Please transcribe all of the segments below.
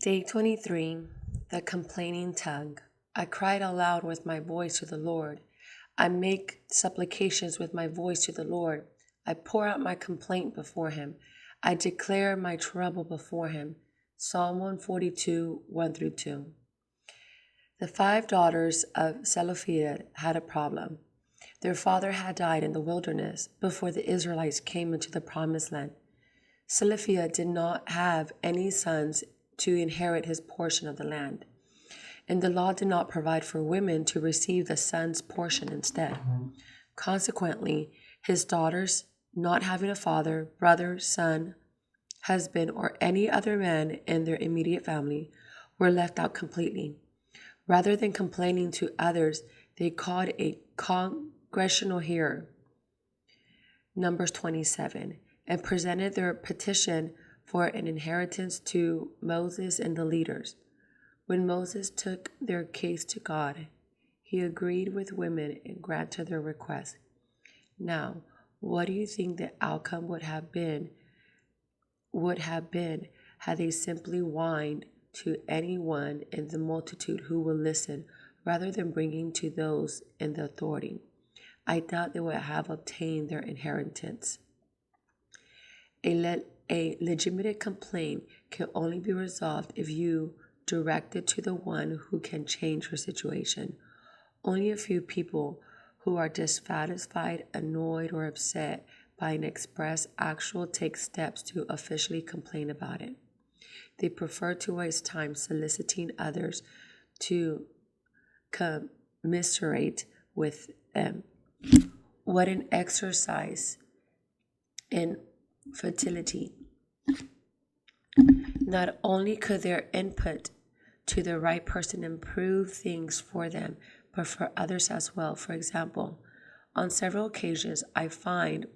Day 23. The Complaining Tongue. I cried aloud with my voice to the Lord. I make supplications with my voice to the Lord. I pour out my complaint before him. I declare my trouble before him. Psalm 142, 1 through 2. The 5 daughters of Zelophehad had a problem. Their father had died in the wilderness before the Israelites came into the promised land. Zelophehad did not have any sons to inherit his portion of the land, and the law did not provide for women to receive the son's portion instead. Consequently, his daughters, not having a father, brother, son, husband, or any other man in their immediate family, were left out completely. Rather than complaining to others, they called a congressional hearer, Numbers 27, and presented their petition for an inheritance to Moses and the leaders. When Moses took their case to God, he agreed with women and granted their request. Now, what do you think the outcome would have been had they simply whined to anyone in the multitude who will listen, rather than bringing to those in the authority? I doubt they would have obtained their inheritance. A legitimate complaint can only be resolved if you direct it to the one who can change your situation. Only a few people who are dissatisfied, annoyed, or upset by an express actual take steps to officially complain about it. They prefer to waste time soliciting others to commiserate with them. What an exercise in futility. Not only could their input to the right person improve things for them, but for others as well. For example, on several occasions, I find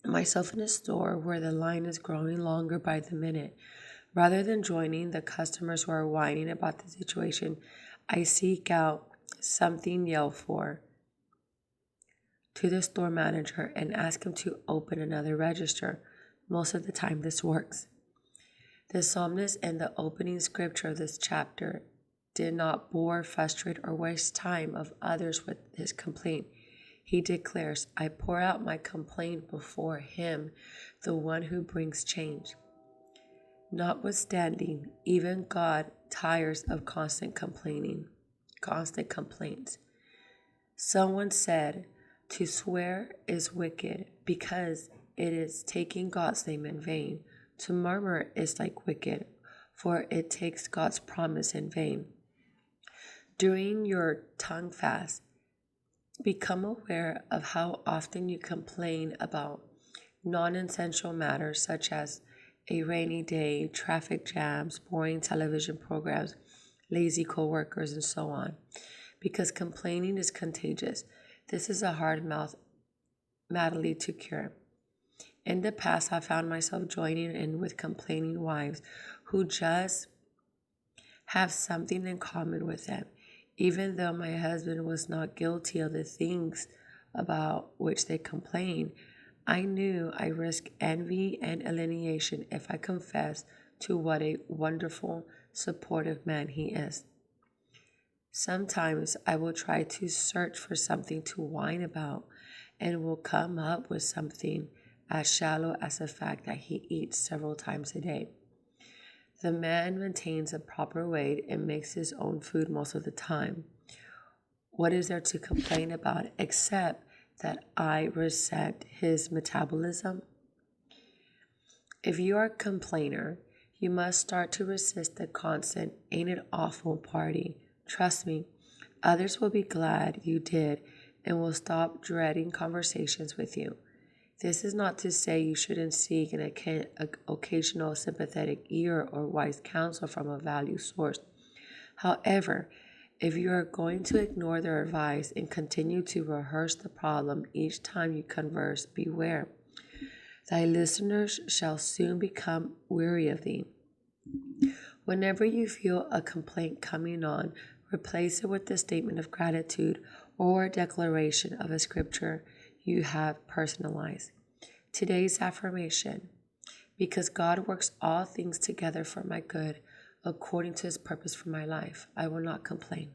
myself in a store where the line is growing longer by the minute. Rather than joining the customers who are whining about the situation, I seek out something yelled for to the store manager and ask him to open another register. Most of the time this works. The psalmist in the opening scripture of this chapter did not bore, frustrate, or waste time of others with his complaint. He declares, I pour out my complaint before him, the one who brings change. Notwithstanding, even God tires of constant complaints. Someone said, to swear is wicked because it is taking God's name in vain. To murmur is like wicked, for it takes God's promise in vain. During your tongue fast, become aware of how often you complain about non-essential matters such as a rainy day, traffic jams, boring television programs, lazy coworkers, and so on. Because complaining is contagious. This is a hard malady to cure. In the past, I found myself joining in with complaining wives who just have something in common with them. Even though my husband was not guilty of the things about which they complain, I knew I risked envy and alienation if I confessed to what a wonderful, supportive man he is. Sometimes I will try to search for something to whine about and will come up with something as shallow as the fact that he eats several times a day. The man maintains a proper weight and makes his own food most of the time. What is there to complain about except that I resent his metabolism? If you are a complainer, you must start to resist the constant ain't it awful party. Trust me, others will be glad you did and will stop dreading conversations with you. This is not to say you shouldn't seek an occasional sympathetic ear or wise counsel from a value source. However, if you are going to ignore their advice and continue to rehearse the problem each time you converse, beware. Thy listeners shall soon become weary of thee. Whenever you feel a complaint coming on, replace it with a statement of gratitude or a declaration of a scripture you have personalized. Today's affirmation: because God works all things together for my good, according to his purpose for my life. I will not complain.